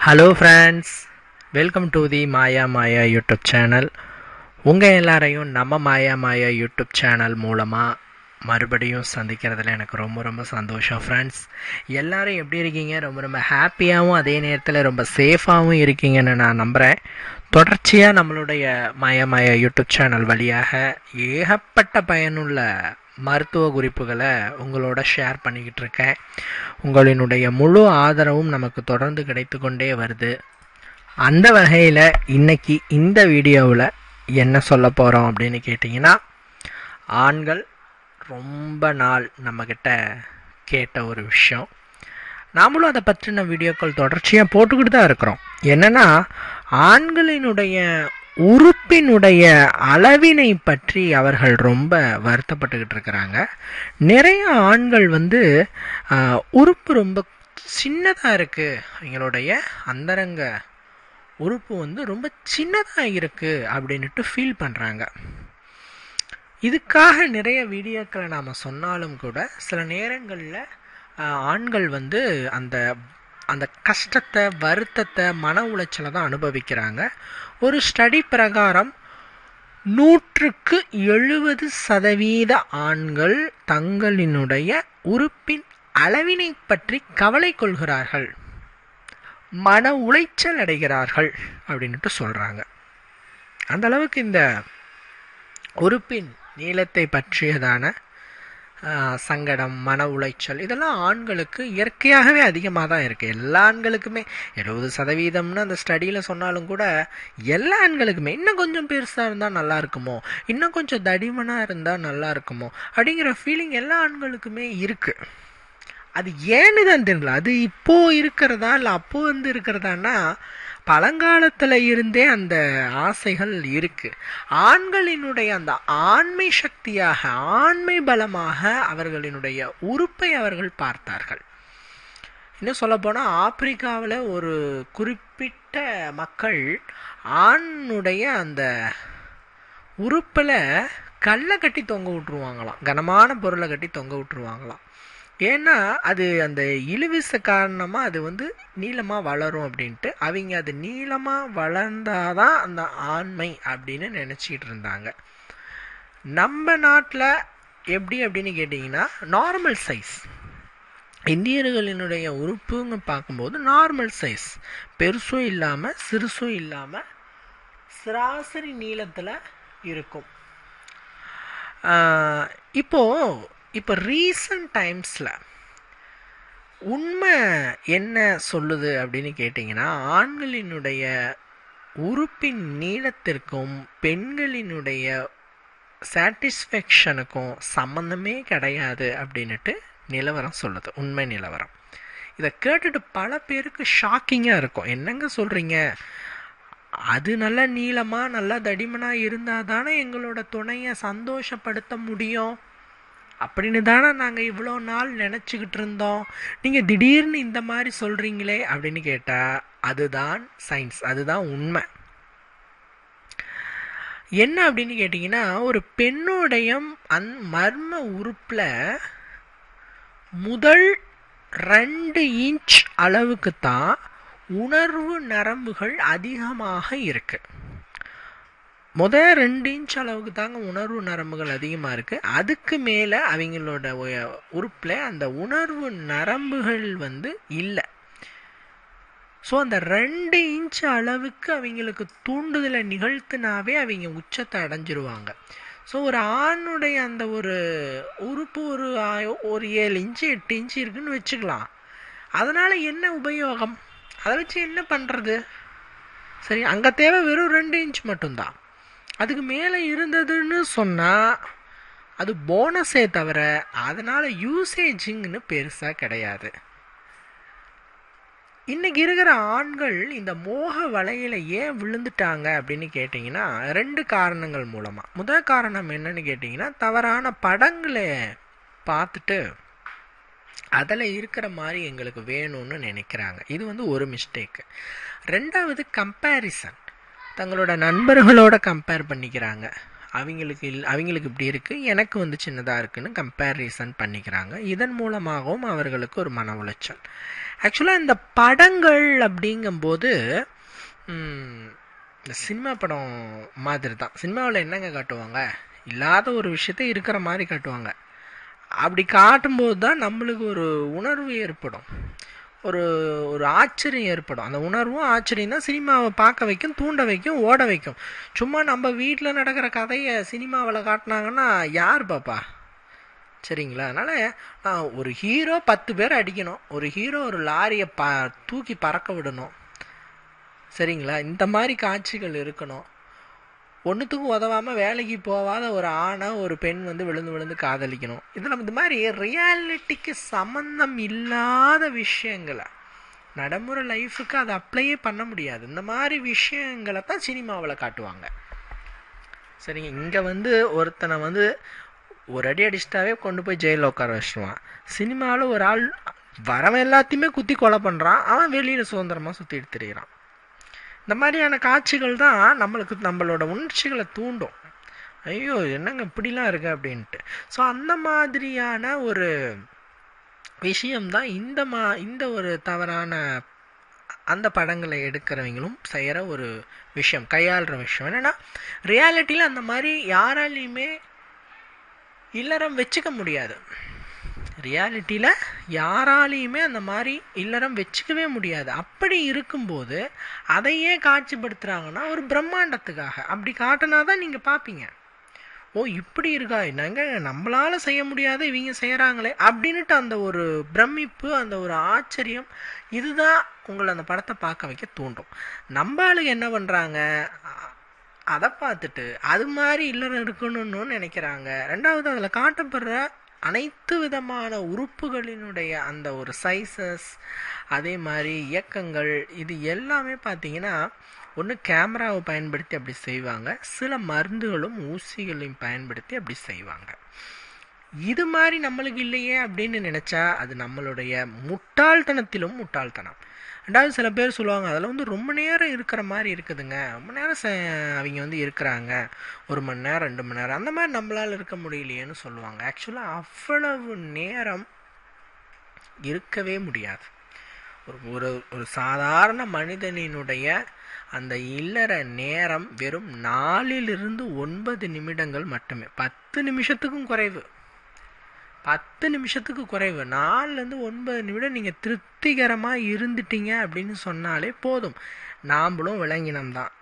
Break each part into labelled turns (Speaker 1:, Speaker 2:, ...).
Speaker 1: Hello friends, welcome to the Maya Maya YouTube channel. உங்கள் எல்லாரையும் நம்ம மாயா மாயா யூடியூப் சேனல் மூலமாக மறுபடியும் சந்திக்கிறதுல எனக்கு ரொம்ப ரொம்ப சந்தோஷம். ஃப்ரெண்ட்ஸ், எல்லோரும் எப்படி இருக்கீங்க? ரொம்ப ரொம்ப ஹாப்பியாகவும் அதே நேரத்தில் ரொம்ப சேஃபாகவும் இருக்கீங்கன்னு நான் நம்புகிறேன். தொடர்ச்சியாக நம்மளுடைய மாயா மாயா யூடியூப் சேனல் வழியாக ஏகப்பட்ட பயனுள்ள மருத்துவ குறிப்புகளை உங்களோட ஷேர் பண்ணிக்கிட்டு இருக்கேன். உங்களினுடைய முழு ஆதரவும் நமக்கு தொடர்ந்து கிடைத்து கொண்டே வருது. அந்த வகையில் இன்னைக்கு இந்த வீடியோவில் என்ன சொல்ல போகிறோம் அப்படின்னு கேட்டிங்கன்னா, ஆண்கள் ரொம்ப நாள் நம்மக்கிட்ட கேட்ட ஒரு விஷயம். நாமளும் அதை பற்றின வீடியோக்கள் தொடர்ச்சியாக போட்டுக்கிட்டு தான் இருக்கிறோம். என்னென்னா, ஆண்களினுடைய உறுப்பினுடைய அளவினை பற்றி அவர்கள் ரொம்ப வருத்தப்பட்டுக்கிட்டு இருக்கிறாங்க. நிறைய ஆண்கள் உறுப்பு ரொம்ப சின்னதாக இருக்குது, எங்களுடைய அந்தரங்க உறுப்பு ரொம்ப சின்னதாக இருக்குது அப்படின்ட்டு ஃபீல் பண்ணுறாங்க. இதுக்காக நிறைய வீடியோக்களை நாம் சொன்னாலும் கூட சில நேரங்களில் ஆண்கள் அந்த அந்த கஷ்டத்தை, வருத்தத்தை, மன உளைச்சலை தான் அனுபவிக்கிறாங்க. ஒரு ஸ்டடி பிரகாரம் 100க்கு 70% ஆண்கள் தங்களினுடைய உறுப்பின் அளவினை பற்றி கவலை கொள்கிறார்கள், மன உளைச்சல் அடைகிறார்கள் அப்படின்ட்டு சொல்கிறாங்க. அந்த அளவுக்கு இந்த உறுப்பின் நீளத்தை பற்றியதான சங்கடம், மன உளைச்சல் இதெல்லாம் ஆண்களுக்கு இயற்கையாகவே அதிகமாக தான் இருக்குது. எல்லா ஆண்களுக்குமே 70%ன்னு அந்த ஸ்டடியில் சொன்னாலும் கூட எல்லா ஆண்களுக்குமே இன்னும் கொஞ்சம் பெருசாக இருந்தால் நல்லா இருக்குமோ, இன்னும் கொஞ்சம் தடிமனாக இருந்தால் நல்லா இருக்குமோ அப்படிங்கிற ஃபீலிங் எல்லா ஆண்களுக்குமே இருக்குது. அது ஏன்னு தான் தெரியல. அது இப்போது இருக்கிறதா இல்லை அப்போது இருக்கிறதான்னா, பழங்காலத்தில் இருந்தே அந்த ஆசைகள் இருக்கு. ஆண்களினுடைய அந்த ஆண்மை சக்தியாக, ஆண்மை பலமாக அவர்களினுடைய உறுப்பை அவர்கள் பார்த்தார்கள். இன்னும் சொல்லப்போனால், ஆப்பிரிக்காவில் ஒரு குறிப்பிட்ட மக்கள் ஆணுடைய அந்த உறுப்பில் கல்லை கட்டி தொங்க விட்டுருவாங்களாம், கனமான பொருளை கட்டி தொங்க விட்டுருவாங்களாம். ஏன்னா அது அந்த இழுவிசை காரணமாக அது நீளமாக வளரும் அப்படின்ட்டு அவங்க அது நீளமாக வளர்ந்தாதான் அந்த ஆண்மை அப்படின்னு நினச்சிக்கிட்டு இருந்தாங்க. நம்ம நாட்டில் எப்படி அப்படின்னு கேட்டிங்கன்னா, நார்மல் சைஸ் இந்தியர்களினுடைய உறுப்புங்க பார்க்கும்போது நார்மல் சைஸ், பெருசும் இல்லாமல் சிறுசும் இல்லாமல் சராசரி நீளத்தில் இருக்கும். இப்போ ரீசன்ட் டைம்ஸில் உண்மை என்ன சொல்லுது அப்படின்னு கேட்டிங்கன்னா, ஆண்களினுடைய உறுப்பின் நீளத்திற்கும் பெண்களினுடைய சாட்டிஸ்ஃபேக்ஷனுக்கும் சம்மந்தமே கிடையாது அப்படின்ட்டு நிலவரம் சொல்லுது, உண்மை நிலவரம். இதை கேட்டுட்டு பல பேருக்கு ஷாக்கிங்காக இருக்கும். என்னங்க சொல்கிறீங்க? அது நல்லா நீளமாக நல்லா தடிமனாக இருந்தால் தானே எங்களோட துணையை சந்தோஷப்படுத்த முடியும் அப்படின்னு தானே நாங்கள் இவ்வளோ நாள் நினச்சிக்கிட்டு இருந்தோம். நீங்கள் திடீர்னு இந்த மாதிரி சொல்கிறீங்களே அப்படின்னு கேட்டால், அதுதான் சயின்ஸ், அதுதான் உண்மை. என்ன அப்படின்னு கேட்டிங்கன்னா, ஒரு பெண்ணுடைய மர்ம உறுப்பில் முதல் 2 இன்ச் அளவுக்கு தான் உணர்வு நரம்புகள் அதிகமாக இருக்கு. முதல் 2 இன்ச் அளவுக்கு தாங்க உணர்வு நரம்புகள் அதிகமாக இருக்குது. அதுக்கு மேலே அவங்களோட உறுப்பில் அந்த உணர்வு நரம்புகள் இல்லை. ஸோ அந்த 2 இன்ச் அளவுக்கு அவங்களுக்கு தூண்டுதலை நிகழ்த்தினாவே அவங்க உச்சத்தை அடைஞ்சிருவாங்க. ஸோ ஒரு ஆணுடைய அந்த ஒரு உறுப்பு ஒரு 7 இன்ச்சு 8 இன்ச்சு இருக்குன்னு வச்சுக்கலாம். அதனால் என்ன உபயோகம்? அதை வச்சு என்ன பண்ணுறது? சரி, அங்கே தேவை வெறும் 2 இன்ச் மட்டும்தான். அதுக்கு மேலே இருந்ததுன்னு சொன்னால் அது போனஸே தவிர அதனால் யூசேஜிங்னு பெருசாக கிடையாது. இன்றைக்கி இருக்கிற ஆண்கள் இந்த மோக வலையில் ஏன் விழுந்துட்டாங்க அப்படின்னு கேட்டிங்கன்னா, 2 காரணங்கள் மூலமாக. முதல் காரணம் என்னன்னு கேட்டிங்கன்னா, தவறான படங்களை பார்த்துட்டு அதில் இருக்கிற மாதிரி எங்களுக்கு வேணும்னு நினைக்கிறாங்க. இது ஒரு மிஸ்டேக்கு. 2வது கம்பேரிசன், தங்களோட நண்பர்களோட கம்பேர் பண்ணிக்கிறாங்க. அவங்களுக்கு இப்படி இருக்குது, எனக்கு சின்னதாக இருக்குன்னு கம்பேரிசன் பண்ணிக்கிறாங்க. இதன் மூலமாகவும் அவர்களுக்கு ஒரு மன உளைச்சல். ஆக்சுவலாக இந்த படங்கள் அப்படிங்கும்போது இந்த சினிமா படம் மாதிரி தான். சினிமாவில் என்னங்க காட்டுவாங்க, இல்லாத ஒரு விஷயத்த இருக்கிற மாதிரி காட்டுவாங்க. அப்படி காட்டும்போது தான் நம்மளுக்கு ஒரு உணர்வு ஏற்படும், ஒரு ஒரு ஆச்சரியம் ஏற்படும். அந்த உணர்வும் ஆச்சரியம் தான் சினிமாவை பார்க்க வைக்கும், தூண்ட வைக்கும், ஓட வைக்கும். சும்மா நம்ம வீட்டில் நடக்கிற கதையை சினிமாவில் காட்டினாங்கன்னா யார் பாப்பா? சரிங்களா? அதனால் ஒரு ஹீரோ 10 பேர் அடிக்கணும், ஒரு ஹீரோ ஒரு லாரியை தூக்கி பறக்க விடணும். சரிங்களா? இந்த மாதிரி காட்சிகள் இருக்கணும். ஒன்றுத்துக்கும் உதவாமல் வேலைக்கு போகாத ஒரு ஆணை ஒரு பெண் வந்து விழுந்து விழுந்து காதலிக்கணும். இதில் இந்த மாதிரி ரியாலிட்டிக்கு சம்மந்தம் இல்லாத விஷயங்களை, நடைமுறை லைஃபுக்கு அதை அப்ளையே பண்ண முடியாது. இந்த மாதிரி விஷயங்களை தான் சினிமாவில் காட்டுவாங்க. சரிங்க, இங்கே வந்து ஒருத்தனை வந்து ஒரு அடி அடிச்சிட்டாவே கொண்டு போய் ஜெயிலில் உட்கார வச்சுடுவான். சினிமாவில் ஒரு ஆள் வரவன் எல்லாத்தையுமே குத்தி கொலை பண்ணுறான், அவன் வெளியில் சுதந்திரமாக சுற்றிட்டு திரிகிறான். இந்த மாதிரியான காட்சிகள் தான் நம்மளோட உணர்ச்சிகளை தூண்டும். ஐயோ என்னங்க இப்படிலாம் இருக்கு அப்படின்ட்டு. ஸோ அந்த மாதிரியான ஒரு விஷயம்தான் இந்த ஒரு தவறான அந்த படங்களை எடுக்கிறவங்களும் செய்கிற ஒரு விஷயம், கையாளுற விஷயம். என்னென்னா ரியாலிட்டியில் அந்த மாதிரி யாராலையுமே இல்லறம் வச்சுக்க முடியாது. ரியாலிட்டியில் யாராலையுமே அந்த மாதிரி இல்லறம் வச்சுக்கவே முடியாது. அப்படி இருக்கும்போது அதையே காட்சிப்படுத்துகிறாங்கன்னா ஒரு பிரம்மாண்டத்துக்காக. அப்படி காட்டினா தான் நீங்கள் பார்ப்பீங்க, ஓ இப்படி இருக்கா, என்னங்க நம்மளால் செய்ய முடியாத இவங்க செய்கிறாங்களே அப்படின்ட்டு அந்த ஒரு பிரமிப்பு, அந்த ஒரு ஆச்சரியம், இதுதான் உங்களை அந்த படத்தை பார்க்க வைக்க தூண்டும். நம்ம ஆளுங்க என்ன பண்ணுறாங்க, அதை பார்த்துட்டு அது மாதிரி இல்லறம் இருக்கணும்னு நினைக்கிறாங்க. ரெண்டாவது அதில் காட்டப்படுற அனைத்து விதமான உறுப்புகளினுடைய அந்த ஒரு சைஸஸ், அதே மாதிரி இயக்கங்கள், இது எல்லாமே பார்த்தீங்கன்னா ஒன்று கேமராவை பயன்படுத்தி அப்படி செய்வாங்க, சில மருந்துகளும் ஊசிகளையும் பயன்படுத்தி அப்படி செய்வாங்க. இது மாதிரி நம்மளுக்கு இல்லையே அப்படின்னு நினச்சா அது நம்மளுடைய முட்டாள்தனத்திலும் முட்டாள்தனம். ரெண்டாவது சில பேர் சொல்லுவாங்க, அதில் வந்து ரொம்ப நேரம் இருக்கிற மாதிரி இருக்குதுங்க, ரொம்ப நேரம் அவங்க வந்து இருக்கிறாங்க, 1 மணி நேரம் 2 மணி நேரம், அந்த மாதிரி நம்மளால் இருக்க முடியலையேன்னு சொல்லுவாங்க. ஆக்சுவலாக அவ்வளவு நேரம் இருக்கவே முடியாது. ஒரு ஒரு சாதாரண மனிதனினுடைய அந்த இல்லற நேரம் வெறும் 4 to 9 நிமிடங்கள் மட்டுமே. 10 நிமிஷத்துக்கும் குறைவு, 10 நிமிஷத்துக்கு குறைவு. 4 to 9 நிமிடம் நீங்கள் திருப்திகரமாக இருந்துட்டீங்க அப்படின்னு சொன்னாலே போதும். நாம்ளும் விலங்கினம்தான்.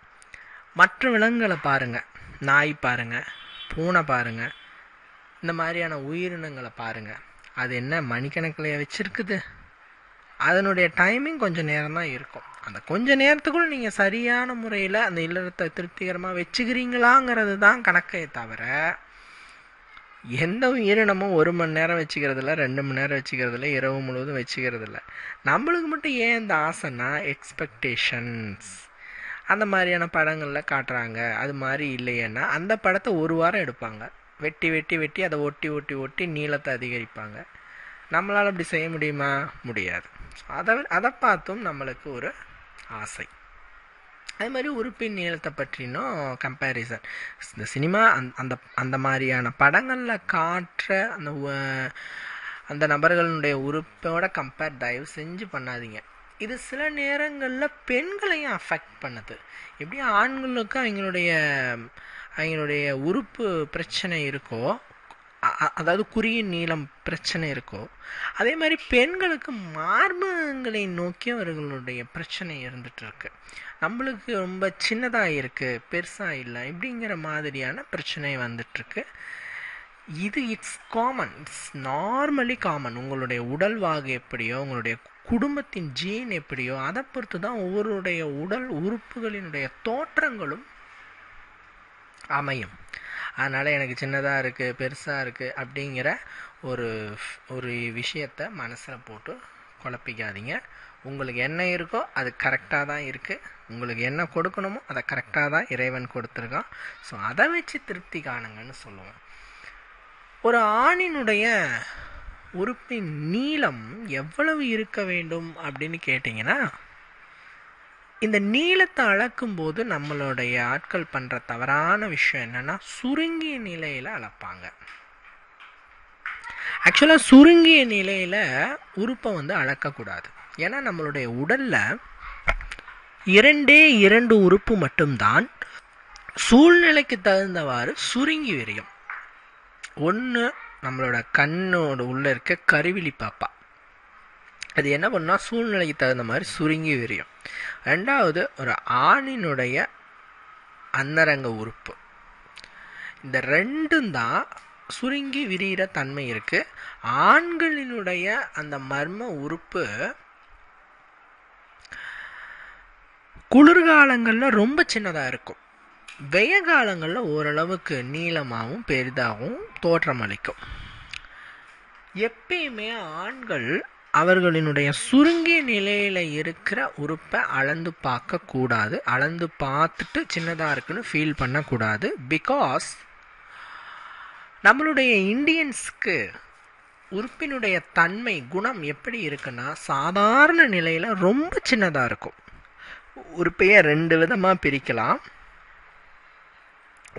Speaker 1: மற்ற விலங்குகளை பாருங்கள், நாய் பாருங்கள், பூனை பாருங்கள், இந்த மாதிரியான உயிரினங்களை பாருங்கள், அது என்ன மணிக்கணக்கில் வச்சுருக்குது. அதனுடைய டைமிங் கொஞ்சம் நேரம் தான் இருக்கும். அந்த கொஞ்ச நேரத்துக்குள்ள நீங்கள் சரியான முறையில் அந்த இல்லறத்தை திருப்திகரமாக வச்சுக்கிறீங்களாங்கிறது தான் கணக்கே தவிர, எந்த உயிரினமும் 1 மணி நேரம் வச்சுக்கிறதில்ல, 2 மணி நேரம் வச்சுக்கிறதில்ல, இரவு முழுவதும் வச்சுக்கிறதில்ல. நம்மளுக்கு மட்டும் ஏன் இந்த ஆசைன்னா எக்ஸ்பெக்டேஷன்ஸ். அந்த மாதிரியான படங்களில் காட்டுறாங்க. அது மாதிரி இல்லையேன்னா அந்த படத்தை 1 வாரம் எடுப்பாங்க, வெட்டி வெட்டி வெட்டி அதை ஒட்டி ஒட்டி ஒட்டி நீளத்தை அதிகரிப்பாங்க. நம்மளால் அப்படி செய்ய முடியுமா? முடியாது. அதை பார்த்தும் நம்மளுக்கு ஒரு ஆசை. அதே மாதிரி உறுப்பின் நீளத்தை பற்றினும் கம்பேரிசன். இந்த சினிமா அந்த மாதிரியான படங்களில் காட்டுற அந்த நபர்களுடைய உறுப்போட கம்பேர் தயவு செஞ்சு பண்ணாதீங்க. இது சில நேரங்களில் பெண்களையும் அஃபெக்ட் பண்ணுது. எப்படி ஆண்களுக்கு அவங்களுடைய உறுப்பு பிரச்சனை இருக்கோ, அதாவது குறியின் நீளம் பிரச்சனை இருக்கோ, அதே மாதிரி பெண்களுக்கு மார்பகங்களை நோக்கி அவர்களுடைய பிரச்சனை இருந்துட்டு இருக்கு. நம்மளுக்கு ரொம்ப சின்னதாக இருக்குது, பெருசாக இல்லை, இப்படிங்கிற மாதிரியான பிரச்சனை வந்துட்டுருக்கு. இது it's common, it's normally common. உங்களுடைய உடல்வாகு எப்படியோ, உங்களுடைய குடும்பத்தின் ஜீன் எப்படியோ, அதை பொறுத்து தான் ஒவ்வொருடைய உடல் உறுப்புகளினுடைய தோற்றங்களும் அமையும். அதனால் எனக்கு சின்னதாக இருக்குது, பெருசாக இருக்குது அப்படிங்கிற ஒரு விஷயத்தை மனசில் போட்டு குழப்பிக்காதீங்க. உங்களுக்கு என்ன இருக்கோ அது கரெக்டாக தான் இருக்குது. உங்களுக்கு என்ன கொடுக்கணுமோ அதை கரெக்டாக தான் இறைவன் கொடுத்துருக்கான். ஸோ அதை வச்சு திருப்தி காணுங்கன்னு சொல்லுவேன். ஒரு ஆணினுடைய உறுப்பின் நீளம் எவ்வளவு இருக்க வேண்டும் அப்படின்னு கேட்டிங்கன்னா, இந்த நீளத்தை அளக்கும்போது நம்மளுடைய ஆட்கள் பண்ணுற தவறான விஷயம் என்னென்னா, சுருங்கிய நிலையில் அளப்பாங்க. ஆக்சுவலாக சுருங்கிய நிலையில் உறுப்பை வந்து அளக்கக்கூடாது. ஏன்னா நம்மளுடைய உடல்ல 2 உறுப்பு மட்டும்தான் சூழ்நிலைக்கு தகுந்தவாறு சுருங்கி விரியும். ஒன்று நம்மளோட கண்ணோட உள்ள இருக்க கருவிழி பாப்பா, அது என்ன பண்ணா சூழ்நிலைக்கு தகுந்த மாதிரி சுருங்கி விரியும். ரெண்டாவது ஒரு ஆணினுடைய அந்தரங்க உறுப்பு. இந்த ரெண்டும் தான் சுருங்கி விரிகிற தன்மை இருக்கு. ஆண்களினுடைய அந்த மர்ம உறுப்பு குளிர்காலங்களில் ரொம்ப சின்னதாக இருக்கும், வெய காலங்களில் ஓரளவுக்கு நீளமாகவும் பெரிதாகவும் தோற்றமளிக்கும். எப்பயுமே ஆண்கள் அவர்களினுடைய சுருங்கிய நிலையில் இருக்கிற உறுப்பை அளந்து பார்க்கக்கூடாது, அளந்து பார்த்துட்டு சின்னதாக இருக்குன்னு ஃபீல் பண்ணக்கூடாது. பிகாஸ் நம்மளுடைய இந்தியன்ஸ்க்கு உறுப்பினுடைய தன்மை குணம் எப்படி இருக்குன்னா, சாதாரண நிலையில் ரொம்ப சின்னதாக இருக்கும். உறுப்பையை 2 விதமாக பிரிக்கலாம்.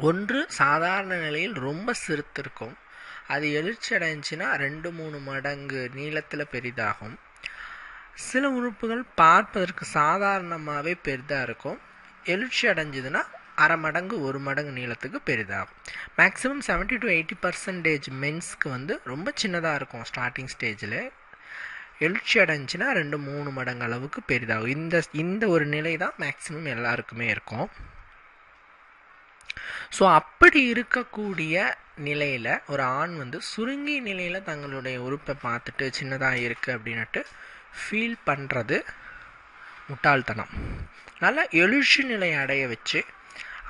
Speaker 1: ஒன்று சாதாரண நிலையில் ரொம்ப சிறுத்து இருக்கும், அது எழுச்சி அடைஞ்சுன்னா 2-3 மடங்கு நீளத்தில் பெரிதாகும். சில உறுப்புகள் பார்ப்பதற்கு சாதாரணமாகவே பெரிதாக இருக்கும், எழுச்சி அடைஞ்சதுன்னா 1/2 மடங்கு 1 மடங்கு நீளத்துக்கு பெரிதாகும். மேக்ஸிமம் 70 to 80% மென்ஸ்க்கு ரொம்ப சின்னதாக இருக்கும் ஸ்டார்டிங் ஸ்டேஜில். எழுச்சி அடைஞ்சுன்னா 2-3 மடங்கு அளவுக்கு பெரிதாகும். இந்த ஒரு நிலை தான் மேக்ஸிமம் எல்லாருக்குமே இருக்கும். ஸோ அப்படி இருக்கக்கூடிய நிலையில் ஒரு ஆண் சுருங்கிய நிலையில் தங்களுடைய உறுப்பை பார்த்துட்டு சின்னதாக இருக்குது அப்படின்ட்டு ஃபீல் பண்ணுறது முட்டாள்தனம். நல்லா எழுச்சி நிலை அடைய வச்சு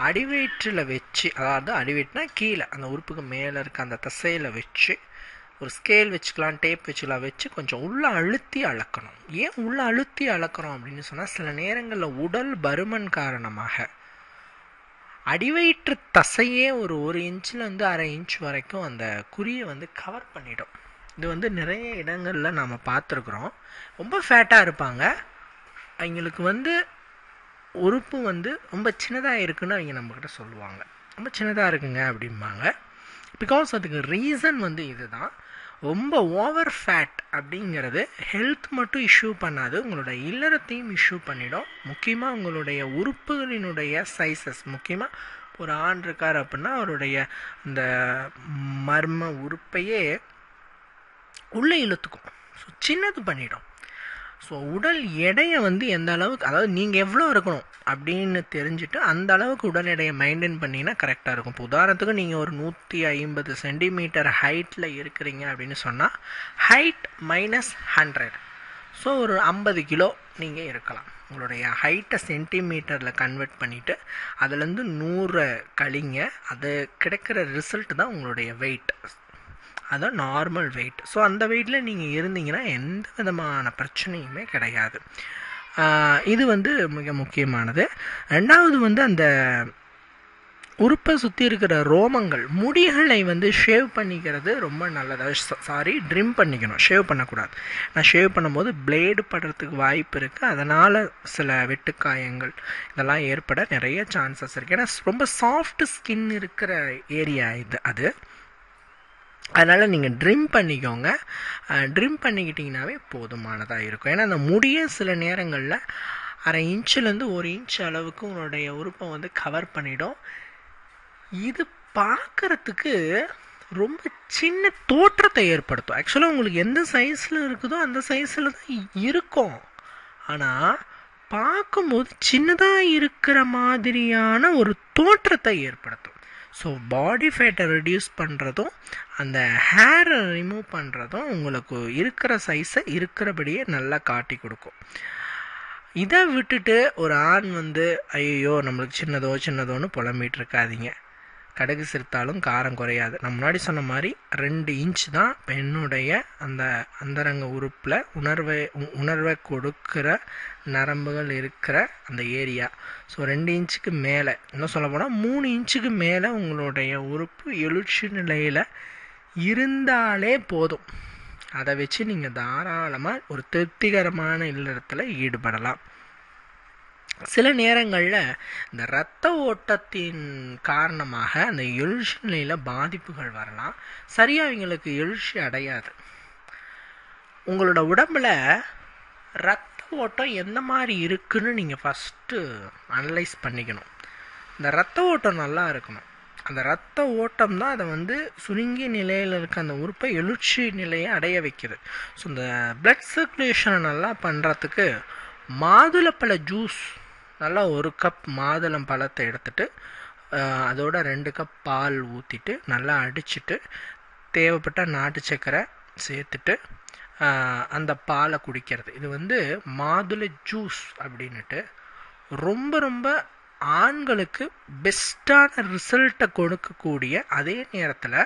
Speaker 1: அடிவயிற்றில் வச்சு, அதாவது அடிவயிற்றுனா கீழே அந்த உறுப்புக்கு மேலே இருக்க அந்த தசையில் வச்சு ஒரு ஸ்கேல் வச்சுக்கலாம், டேப் வச்சுக்கலாம், வச்சு கொஞ்சம் உள்ளே அழுத்தி அளக்கணும். ஏன் உள்ளே அழுத்தி அளக்கிறோம் அப்படின்னு சொன்னால், சில நேரங்களில் உடல் பருமன் காரணமாக அடிவயிற்று தசையே ஒரு 1 இன்ச்சிலேருந்து 1/2 இன்ச் வரைக்கும் அந்த குறியை கவர் பண்ணிடும். இது நிறைய இடங்களில் நாம் பார்த்துருக்குறோம். ரொம்ப ஃபேட்டாக இருப்பாங்க, அவங்களுக்கு உறுப்பு ரொம்ப சின்னதாக இருக்குன்னு அவங்க நம்மக்கிட்ட சொல்லுவாங்க. ரொம்ப சின்னதாக இருக்குங்க அப்படிம்பாங்க. பிகாஸ் அதுக்கு ரீசன் இதுதான். ரொம்ப ஓவர் ஃபேட் அப்படிங்கிறது ஹெல்த் மட்டும் இஷ்யூ பண்ணாது, உங்களோட இல்லறத்தையும் இஷ்யூ பண்ணிடும். முக்கியமாக உங்களுடைய உறுப்புகளினுடைய சைஸஸ், முக்கியமாக ஒரு ஆண் இருக்கார் அப்படின்னா அவருடைய இந்த மர்ம உறுப்பையே உள்ளே இழுத்துக்கும், ஸோ சின்னது பண்ணிடும். ஸோ உடல் எடையை எந்த அளவுக்கு, அதாவது நீங்கள் எவ்வளோ இருக்கணும் அப்படின்னு தெரிஞ்சுட்டு அந்த அளவுக்கு உடல் எடையை மெயின்டைன் பண்ணிங்கன்னா கரெக்டாக இருக்கும். இப்போ உதாரணத்துக்கு நீங்கள் ஒரு 150 சென்டிமீட்டர் ஹைட்டில் இருக்கிறீங்க அப்படின்னு சொன்னால் ஹைட் -100, ஸோ ஒரு 50 கிலோ நீங்கள் இருக்கலாம். உங்களுடைய ஹைட்டை சென்டிமீட்டரில் கன்வெர்ட் பண்ணிவிட்டு அதுலேருந்து 100 கழிங்க, அது கிடைக்கிற ரிசல்ட் தான் உங்களுடைய வெயிட், அதுதான் நார்மல் வெயிட். ஸோ அந்த வெயிட்டில் நீங்கள் இருந்தீங்கன்னா எந்த விதமான பிரச்சனையுமே கிடையாது. இது மிக முக்கியமானது. ரெண்டாவது அந்த உறுப்பை சுற்றி இருக்கிற ரோமங்கள், முடிகளை ஷேவ் பண்ணிக்கிறது ரொம்ப நல்லது. ட்ரிம் பண்ணிக்கணும், ஷேவ் பண்ணக்கூடாது. நான் ஷேவ் பண்ணும்போது பிளேடு படுறதுக்கு வாய்ப்பு இருக்குது, அதனால் சில வெட்டுக்காயங்கள் இதெல்லாம் ஏற்பட நிறைய சான்சஸ் இருக்குது. ஏன்னா ரொம்ப சாஃப்ட் ஸ்கின் இருக்கிற ஏரியா அது. அதனால் நீங்கள் ட்ரிம் பண்ணிக்கோங்க. ட்ரிம் பண்ணிக்கிட்டிங்கனாவே போதுமானதாக இருக்கும். ஏன்னா அந்த முடியை சில நேரங்களில் 1/2 இன்ச்சிலேருந்து 1 இன்ச் அளவுக்கு உங்களுடைய உறுப்பை கவர் பண்ணிடும். இது பார்க்குறதுக்கு ரொம்ப சின்ன தோற்றத்தை ஏற்படுத்தும். ஆக்சுவலாக உங்களுக்கு எந்த சைஸில் இருக்குதோ அந்த சைஸில் தான் இருக்கும், ஆனால் பார்க்கும்போது சின்னதாக இருக்கிற மாதிரியான ஒரு தோற்றத்தை ஏற்படுத்தும். ஸோ பாடி ஃபேட்டை ரெடியூஸ் பண்ணுறதும் அந்த ஹேரை ரிமூவ் பண்ணுறதும் உங்களுக்கு இருக்கிற சைஸை இருக்கிறபடியே நல்லா காட்டி கொடுக்கும். இதை விட்டுட்டு ஒரு ஆண் ஐயோ நம்மளுக்கு சின்னதோன்னு புலம்பிகிட்டு இருக்காதீங்க. கடுகு சிறுத்தாலும் காரம் குறையாது. நான் முன்னாடி சொன்ன மாதிரி 2 இன்ச் தான் பெண்ணுடைய அந்த அந்தரங்க உறுப்பில் உணர்வை கொடுக்கிற நரம்புகள் இருக்கிற அந்த ஏரியா. ஸோ 2 இன்ச்சுக்கு மேலே, இன்னும் சொல்ல போனால் 3 இன்ச்சுக்கு மேலே உங்களுடைய உறுப்பு எழுச்சி நிலையில் இருந்தாலே போதும். அதை வச்சு நீங்கள் தாராளமாக ஒரு திருப்திகரமான இல்லறத்தில் ஈடுபடலாம். சில நேரங்களில் இந்த இரத்த ஓட்டத்தின் காரணமாக அந்த எழுச்சி நிலையில் பாதிப்புகள் வரலாம். சரியாக அவங்களுக்கு எழுச்சி அடையாது. உங்களோட உடம்பில் ரத்த ஓட்டம் எந்த மாதிரி இருக்குன்னு நீங்கள் ஃபஸ்ட்டு அனலைஸ் பண்ணிக்கணும். இந்த ரத்த ஓட்டம் நல்லா இருக்கணும். அந்த ரத்த ஓட்டம் தான் அதை வந்து சுருங்கிய நிலையில் இருக்க அந்த உறுப்பை எழுச்சி நிலையை அடைய வைக்குது. ஸோ இந்த பிளட் சர்க்குலேஷனை நல்லா பண்ணுறதுக்கு மாதுளப்பழ ஜூஸ், நல்லா 1 கப் மாதுளம் பழத்தை எடுத்துட்டு அதோட 2 கப் பால் ஊற்றிட்டு நல்லா அடிச்சுட்டு தேவைப்பட்ட நாட்டு சக்கரை சேர்த்துட்டு அந்த பாலை குடிக்கிறது. இது வந்து மாதுளை ஜூஸ் அப்படின்னுட்டு ரொம்ப ரொம்ப ஆண்களுக்கு பெஸ்ட்டான ரிசல்ட்டை கொடுக்கக்கூடிய, அதே நேரத்தில்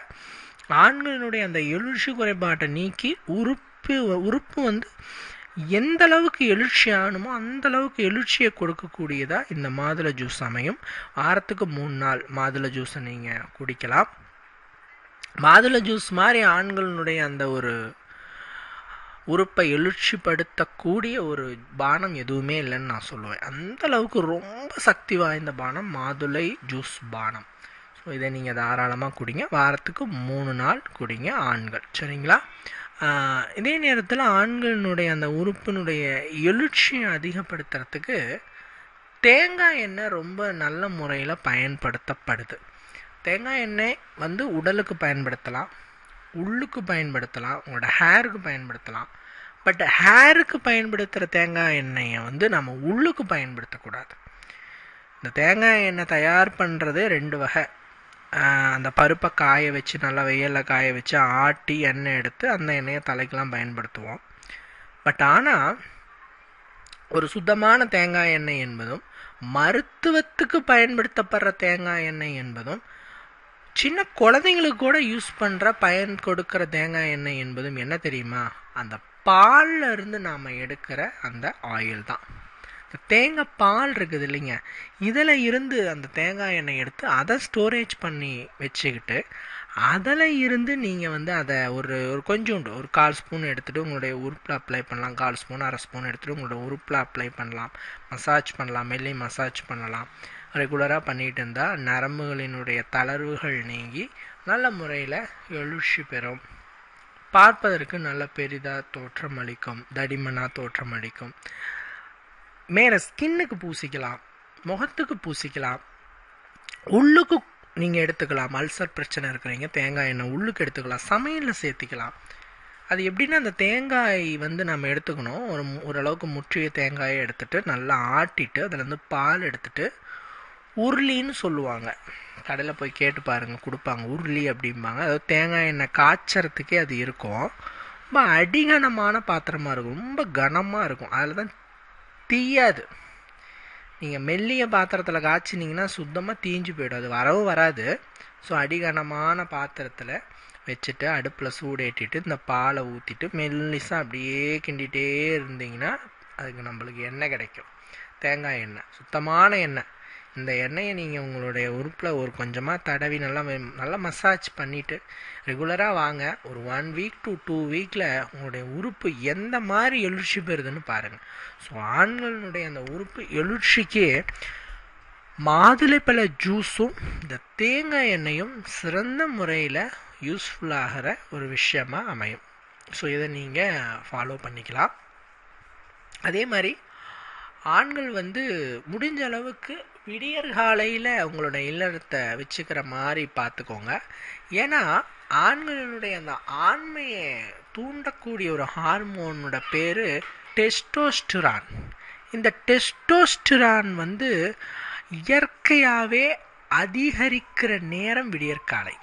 Speaker 1: ஆண்களினுடைய அந்த எழுச்சி குறைபாட்டை நீக்கி உறுப்பு வந்து எந்த அளவுக்கு எழுச்சி ஆகணுமோ அந்த அளவுக்கு எழுச்சியை கொடுக்கக்கூடியதாக இந்த மாதுளை ஜூஸ் அமையும். வாரத்துக்கு 3 நாள் மாதுளை ஜூஸை நீங்கள் குடிக்கலாம். மாதுளை ஜூஸ் மாதிரி ஆண்களினுடைய அந்த ஒரு உறுப்பை எழுச்சிப்படுத்தக்கூடிய ஒரு பானம் எதுவுமே இல்லைன்னு நான் சொல்லுவேன். அந்த அளவுக்கு ரொம்ப சக்தி வாய்ந்த பானம் மாதுளை ஜூஸ் பானம். ஸோ இதை நீங்கள் தாராளமாக குடிங்க. வாரத்துக்கு 3 நாள் குடிங்க ஆண்கள், சரிங்களா? இதே நேரத்தில் ஆண்களினுடைய அந்த உறுப்பினுடைய எழுச்சியை அதிகப்படுத்துறதுக்கு தேங்காய் எண்ணெய் ரொம்ப நல்ல முறையில் பயன்படுத்தப்படுது. தேங்காய் எண்ணெய் வந்து உடலுக்கு பயன்படுத்தலாம், உள்ளுக்கு பயன்படுத்தலாம், உங்களோட ஹேருக்கு பயன்படுத்தலாம். பட் ஹேருக்கு பயன்படுத்துகிற தேங்காய் எண்ணெயை வந்து நம்ம உள்ளுக்கு பயன்படுத்தக்கூடாது. இந்த தேங்காய் எண்ணெய் தயார் பண்ணுறது 2 வகை. அந்த பருப்பை காய வச்சு நல்லா வெயிலில் காய வச்சு ஆட்டி எண்ணெய் எடுத்து அந்த எண்ணெயை தலைக்கெலாம் பயன்படுத்துவோம். பட் ஆனால் ஒரு சுத்தமான தேங்காய் எண்ணெய் என்பதும் மருத்துவத்துக்கு பயன்படுத்தப்படுற தேங்காய் எண்ணெய் என்பதும் சின்ன குழந்தைங்களுக்கு கூட யூஸ் பண்ணுற பயன் கொடுக்குற தேங்காய் எண்ணெய் என்பதும் என்ன தெரியுமா? அந்த பாலில் இருந்து நாம் எடுக்கிற அந்த ஆயில் தான். இந்த தேங்காய் பால் இருக்குது இல்லைங்க, இதில் இருந்து அந்த தேங்காய் எண்ணெய் எடுத்து அதை ஸ்டோரேஜ் பண்ணி வச்சுக்கிட்டு அதில் இருந்து நீங்கள் வந்து அதை ஒரு கொஞ்சோண்டு ஒரு 1/4 ஸ்பூன் எடுத்துகிட்டு உங்களுடைய உறுப்பில் அப்ளை பண்ணலாம். 1/4 ஸ்பூன் 1/2 ஸ்பூன் எடுத்துகிட்டு உங்களோட உறுப்பில் அப்ளை பண்ணலாம். மசாஜ் பண்ணலாம், மெல்லி மசாஜ் பண்ணலாம். ரெகுலராக பண்ணிகிட்டு இருந்தால் நரம்புகளினுடைய தளர்வுகள் நீங்கி நல்ல முறையில் எழுச்சி பெறும். பார்ப்பதற்கு நல்ல பெரிதாக தோற்றமளிக்கும், தடிமனாக தோற்றமளிக்கும். மேலே ஸ்கின்னுக்கு பூசிக்கலாம், முகத்துக்கு பூசிக்கலாம், உள்ளுக்கு நீங்கள் எடுத்துக்கலாம். அல்சர் பிரச்சனை இருக்கிறீங்க, தேங்காய் எண்ணெய் உள்ளுக்கு எடுத்துக்கலாம், சமையலில் சேர்த்திக்கலாம். அது எப்படின்னா, அந்த தேங்காய் வந்து நம்ம எடுத்துக்கணும். ஓரளவுக்கு முற்றிய தேங்காயை எடுத்துகிட்டு நல்லா ஆட்டிட்டு அதிலேருந்து பால் எடுத்துகிட்டு உருளின்னு சொல்லுவாங்க, கடையில் போய் கேட்டு பாருங்கள், கொடுப்பாங்க. உருளி அப்படிம்பாங்க. அதாவது தேங்காய் எண்ணெய் காய்ச்சறதுக்கே அது இருக்கும். ரொம்ப அடிகனமான பாத்திரமாக இருக்கும், ரொம்ப கனமாக இருக்கும். அதில் தான் தீயாது. நீங்கள் மெல்லிய பாத்திரத்தில் காய்ச்சினீங்கன்னா சுத்தமாக தீஞ்சு போய்டும், அது வரவும் வராது. ஸோ அடிகனமான பாத்திரத்தில் வச்சுட்டு அடுப்பில் சூடேற்றிட்டு இந்த பாலை ஊற்றிட்டு மெல்லிசாக அப்படியே கிண்டிகிட்டே இருந்தீங்கன்னா அதுக்கு நம்மளுக்கு எண்ணெய் கிடைக்கும். தேங்காய் எண்ணெய், சுத்தமான எண்ணெய். இந்த எண்ணெயை நீங்கள் உங்களுடைய உறுப்பில் ஒரு கொஞ்சமாக தடவி நல்லா மசாஜ் பண்ணிவிட்டு ரெகுலராக வாங்க. ஒரு 1 வீக் to 2 வீக்கில் உங்களுடைய உறுப்பு எந்த மாதிரி எழுச்சி பெறுதுன்னு பாருங்கள். ஸோ ஆண்களுடைய அந்த உறுப்பு எழுச்சிக்கு மாதுளைப்பழ ஜூஸும் இந்த தேங்காய் எண்ணெயும் சிறந்த முறையில் யூஸ்ஃபுல்லாகிற ஒரு விஷயமாக அமையும். ஸோ இதை நீங்கள் ஃபாலோ பண்ணிக்கலாம். அதே மாதிரி ஆண்கள் வந்து முடிஞ்ச அளவுக்கு விடியற்காலையில் அவங்களோட இல்லறத்தை வச்சுக்கிற மாதிரி பார்த்துக்கோங்க. ஏன்னா ஆண்களினுடைய அந்த ஆண்மையை தூண்டக்கூடிய ஒரு ஹார்மோனோட பேர் டெஸ்டோஸ்டிரான். இந்த டெஸ்டோஸ்டிரான் வந்து இயற்கையாகவே அதிகரிக்கிற நேரம் விடியற்காலை.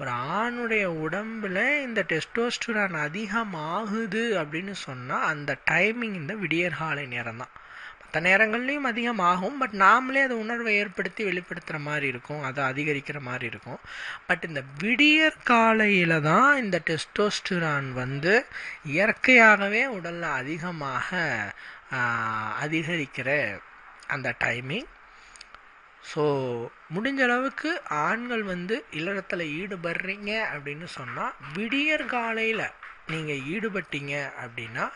Speaker 1: ஒரு ஆணுடைய உடம்பில் இந்த டெஸ்டோஸ்டிரான் அதிகமாகுது அப்படின்னு சொன்னால் அந்த டைமிங் இந்த விடியற்காலை நேரம் தான். மற்ற நேரங்கள்லையும் அதிகமாகும், பட் நாமளே அதை உணர்வை ஏற்படுத்தி வெளிப்படுத்துகிற மாதிரி இருக்கும், அதை அதிகரிக்கிற மாதிரி இருக்கும். பட் இந்த விடியற்காலையில் தான் இந்த டெஸ்டோஸ்டிரான் வந்து இயற்கையாகவே உடலில் அதிகமாக அதிகரிக்கிற அந்த டைமிங். ஸோ முடிஞ்ச அளவுக்கு ஆண்கள் வந்து இல்லறத்தில் ஈடுபடுறீங்க அப்படின்னு சொன்னால் விடியற்காலையில் நீங்கள் ஈடுபட்டீங்க அப்படின்னா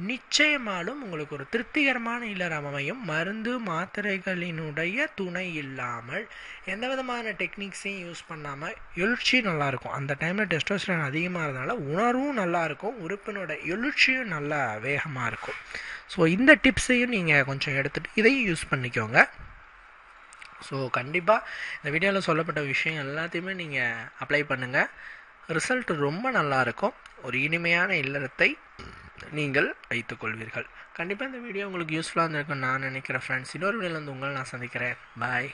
Speaker 1: நிச்சயமாலும் உங்களுக்கு ஒரு திருப்திகரமான இல்லறம் அமையும். மருந்து மாத்திரைகளினுடைய துணை இல்லாமல் எந்த விதமான டெக்னிக்ஸையும் யூஸ் பண்ணாமல் எழுச்சி நல்லாயிருக்கும். அந்த டைமில் டெஸ்டோஸ்டெரான் அதிகமாக இருந்தனால உணர்வும் நல்லாயிருக்கும், உறுப்பினோட எழுச்சியும் நல்லா வேகமாக இருக்கும். ஸோ இந்த டிப்ஸையும் நீங்கள் கொஞ்சம் எடுத்துகிட்டு இதையும் யூஸ் பண்ணிக்கோங்க. ஸோ கண்டிப்பாக இந்த வீடியோவில் சொல்லப்பட்ட விஷயம் எல்லாத்தையுமே நீங்கள் அப்ளை பண்ணுங்கள். ரிசல்ட் ரொம்ப நல்லாயிருக்கும். ஒரு இனிமையான இல்லறத்தை நீங்கள் வைத்துக்கொள்வீர்கள். கண்டிப்பாக இந்த வீடியோ உங்களுக்கு யூஸ்ஃபுல்லாக இருந்திருக்குன்னு நான் நினைக்கிறேன் ஃப்ரெண்ட்ஸ். இன்னொரு வீடியோவில் வந்து உங்களை நான் சந்திக்கிறேன். பாய்.